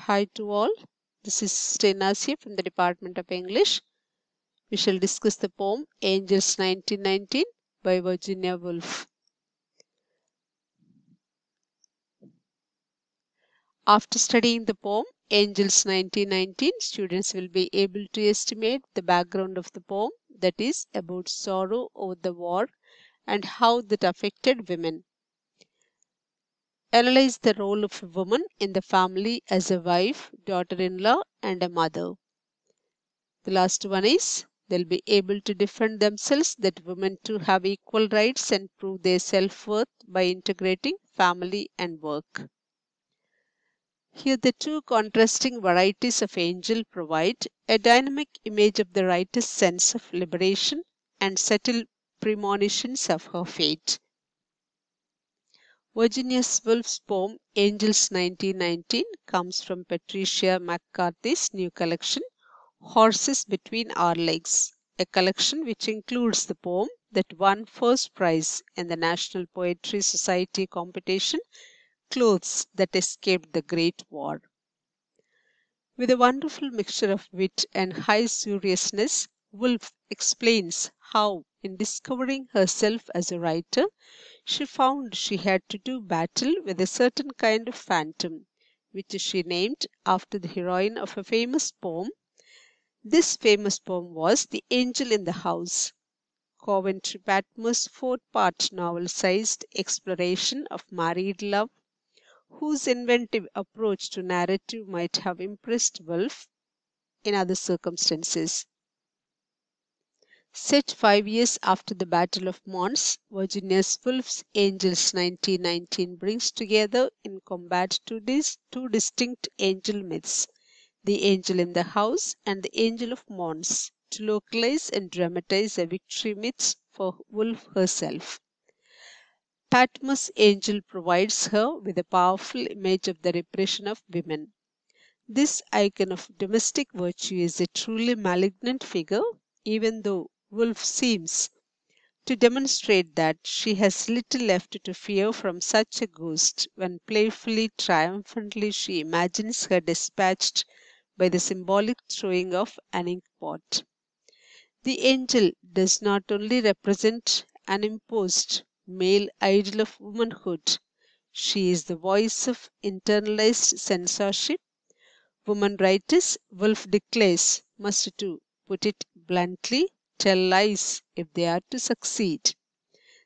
Hi to all. This is Stenasi from the Department of English. We shall discuss the poem Angels 1919 by Virginia Woolf. After studying the poem Angels 1919, students will be able to estimate the background of the poem, that is, about sorrow over the war and how that affected women. Analyze the role of a woman in the family as a wife, daughter-in-law, and a mother. The last one is they'll be able to defend themselves that women too have equal rights and prove their self-worth by integrating family and work. Here the two contrasting varieties of angel provide a dynamic image of the writer's sense of liberation and subtle premonitions of her fate. Virginia Woolf's poem Angels 1919 comes from Patricia McCarthy's new collection Horses Between Our Legs, a collection which includes the poem that won first prize in the National Poetry Society competition, Clothes That Escaped the Great War. With a wonderful mixture of wit and high seriousness, Woolf explains how, in discovering herself as a writer, she found she had to do battle with a certain kind of phantom, which she named after the heroine of a famous poem. This famous poem was The Angel in the House, Coventry Patmore's four-part novel-sized exploration of married love, whose inventive approach to narrative might have impressed Woolf in other circumstances. Set 5 years after the Battle of Mons, Virginia Woolf's Angels 1919 brings together in combat two distinct angel myths, the angel in the house and the angel of Mons, to localize and dramatize a victory myth for Woolf herself. Patmore's angel provides her with a powerful image of the repression of women. This icon of domestic virtue is a truly malignant figure, even though Woolf seems to demonstrate that she has little left to fear from such a ghost when playfully, triumphantly she imagines her dispatched by the symbolic throwing of an inkpot. The angel does not only represent an imposed male ideal of womanhood, she is the voice of internalized censorship. Woman writers, Woolf declares, must, to put it bluntly, tell lies if they are to succeed.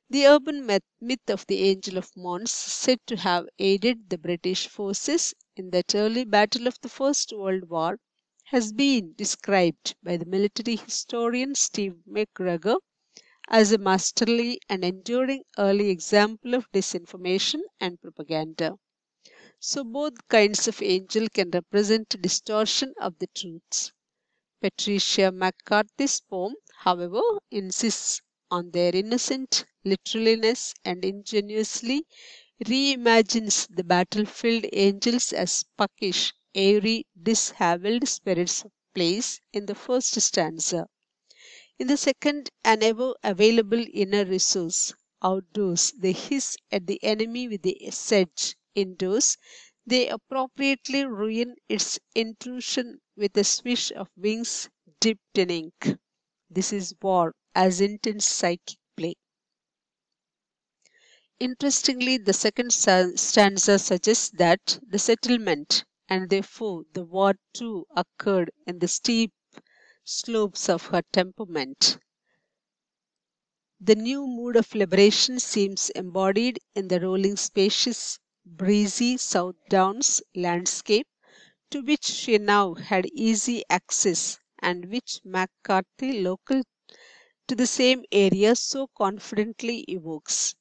The urban myth of the Angel of Mons, said to have aided the British forces in that early battle of the First World War, has been described by the military historian Steve McGregor as a masterly and enduring early example of disinformation and propaganda. So both kinds of angel can represent a distortion of the truths. Patricia McCarthy's poem, however, insists on their innocent literalness and ingeniously reimagines the battlefield angels as puckish, airy, dishevelled spirits of place in the first stanza. In the second, an ever available inner resource. Outdoors, they hiss at the enemy with the sedge. Indoors, they appropriately ruin its intrusion with a swish of wings dipped in ink. This is war as intense psychic play. Interestingly, the second stanza suggests that the settlement and therefore the war too occurred in the steep slopes of her temperament. The new mood of liberation seems embodied in the rolling, spacious, breezy South Downs landscape to which she now had easy access and which McCarthy, local to the same area, so confidently evokes.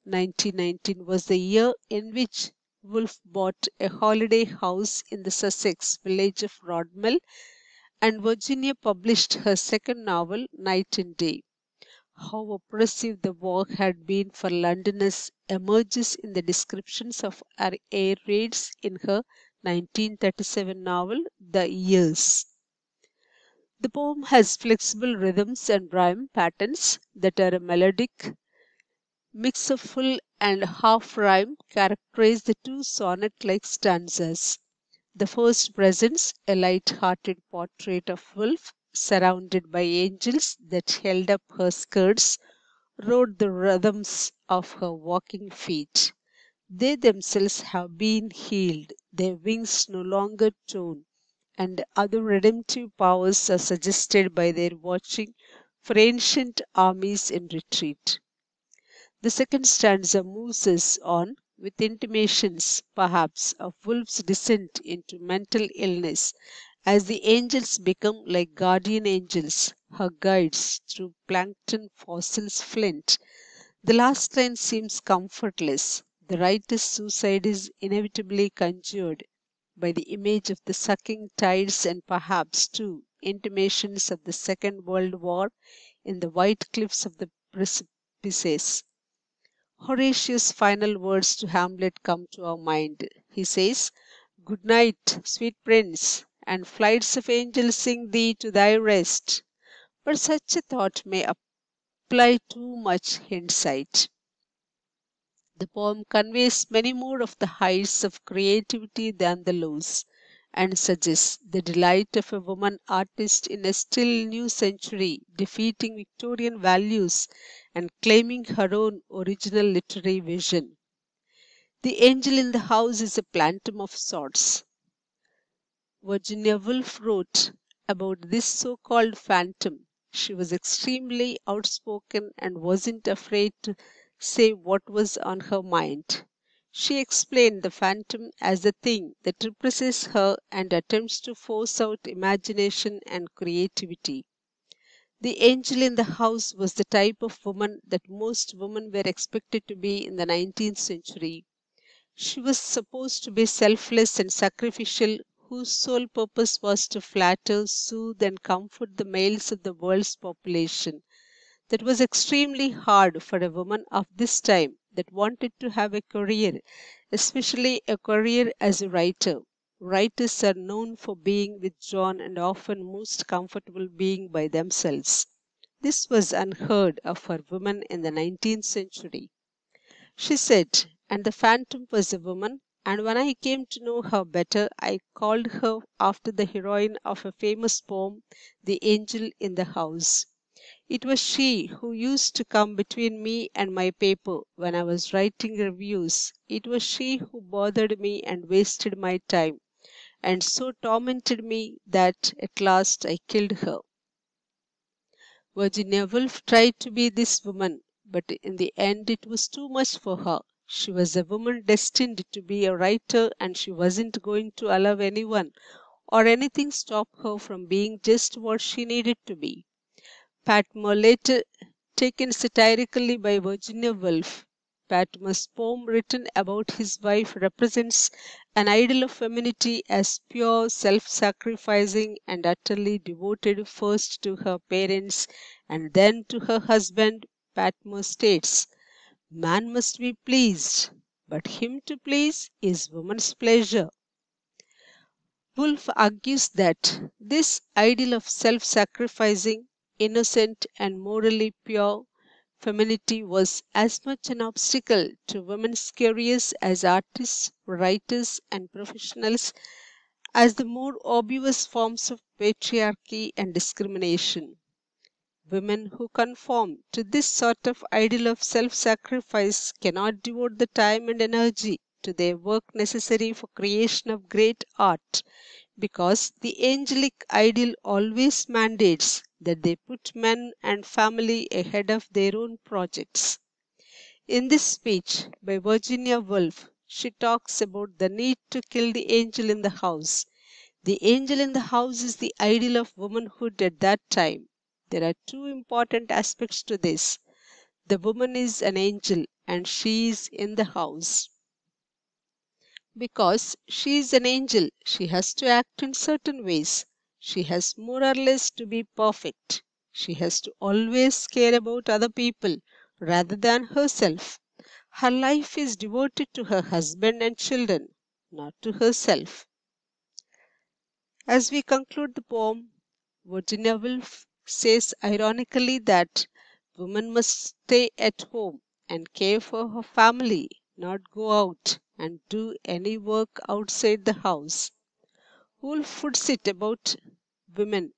1919 was the year in which Woolf bought a holiday house in the Sussex village of Rodmell, and Virginia published her second novel, Night and Day. How oppressive the war had been for Londoners emerges in the descriptions of air raids in her 1937 novel, The Years. The poem has flexible rhythms and rhyme patterns that are a melodic mix of full and half rhyme characterize the two sonnet like stanzas. The first presents a light-hearted portrait of Wolf surrounded by angels that held up her skirts, rode the rhythms of her walking feet. They themselves have been healed, their wings no longer torn, and other redemptive powers are suggested by their watching for ancient armies in retreat. The second stanza moves us on with intimations, perhaps, of Wolf's descent into mental illness, as the angels become like guardian angels, her guides through plankton fossils flint. The last line seems comfortless. The writer's suicide is inevitably conjured by the image of the sucking tides and perhaps, too, intimations of the Second World War in the white cliffs of the precipices. Horatius' final words to Hamlet come to our mind. He says, "Good night, sweet prince, and flights of angels sing thee to thy rest." But such a thought may apply too much hindsight. The poem conveys many more of the heights of creativity than the lows, and suggests the delight of a woman artist in a still new century, defeating Victorian values and claiming her own original literary vision. The angel in the house is a phantom of sorts. Virginia Woolf wrote about this so called phantom. She was extremely outspoken and wasn't afraid to say what was on her mind. She explained the phantom as the thing that represses her and attempts to force out imagination and creativity. The angel in the house was the type of woman that most women were expected to be in the 19th century. She was supposed to be selfless and sacrificial, whose sole purpose was to flatter, soothe, and comfort the males of the world's population. That was extremely hard for a woman of this time that wanted to have a career, especially a career as a writer. Writers are known for being withdrawn and often most comfortable being by themselves. This was unheard of for women in the 19th century. She said, and the phantom was a woman, and when I came to know her better, I called her after the heroine of a famous poem, The Angel in the House. It was she who used to come between me and my paper when I was writing reviews. It was she who bothered me and wasted my time, and so tormented me that at last I killed her. Virginia Woolf tried to be this woman, but in the end it was too much for her. She was a woman destined to be a writer, and she wasn't going to allow anyone or anything stop her from being just what she needed to be. Patmore, later taken satirically by Virginia Woolf. Patmore's poem written about his wife represents an ideal of femininity as pure, self sacrificing, and utterly devoted first to her parents and then to her husband. Patmore states, "Man must be pleased, but him to please is woman's pleasure." Woolf argues that this ideal of self sacrificing, innocent, and morally pure femininity was as much an obstacle to women's careers as artists, writers, and professionals as the more obvious forms of patriarchy and discrimination. Women who conform to this sort of ideal of self sacrifice cannot devote the time and energy to their work necessary for creation of great art, because the angelic ideal always mandates that they put men and family ahead of their own projects. In this speech by Virginia Woolf, she talks about the need to kill the angel in the house. The angel in the house is the ideal of womanhood at that time. There are two important aspects to this. The woman is an angel and she is in the house. Because she is an angel, she has to act in certain ways. She has more or less to be perfect. She has to always care about other people rather than herself. Her life is devoted to her husband and children, not to herself. As we conclude the poem, Virginia Woolf says ironically that woman must stay at home and care for her family, not go out and do any work outside the house. Woolf would sit about women.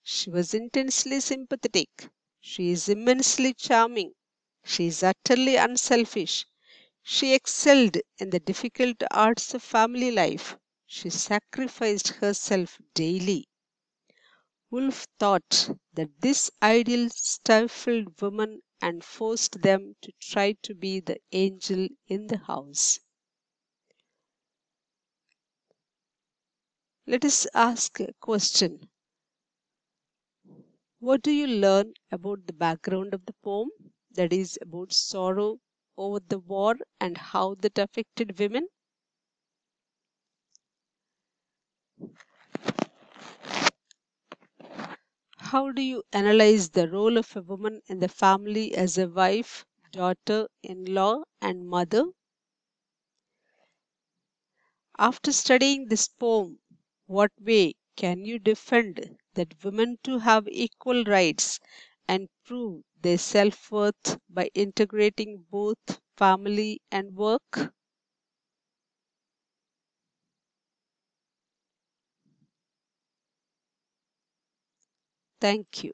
She was intensely sympathetic. She is immensely charming. She is utterly unselfish. She excelled in the difficult arts of family life. She sacrificed herself daily. Woolf thought that this ideal stifled women and forced them to try to be the angel in the house. Let us ask a question. What do you learn about the background of the poem? That is, about sorrow over the war and how that affected women? How do you analyze the role of a woman in the family as a wife, daughter in law, and mother? After studying this poem, what way can you defend that women too have equal rights and prove their self worth by integrating both family and work? Thank you.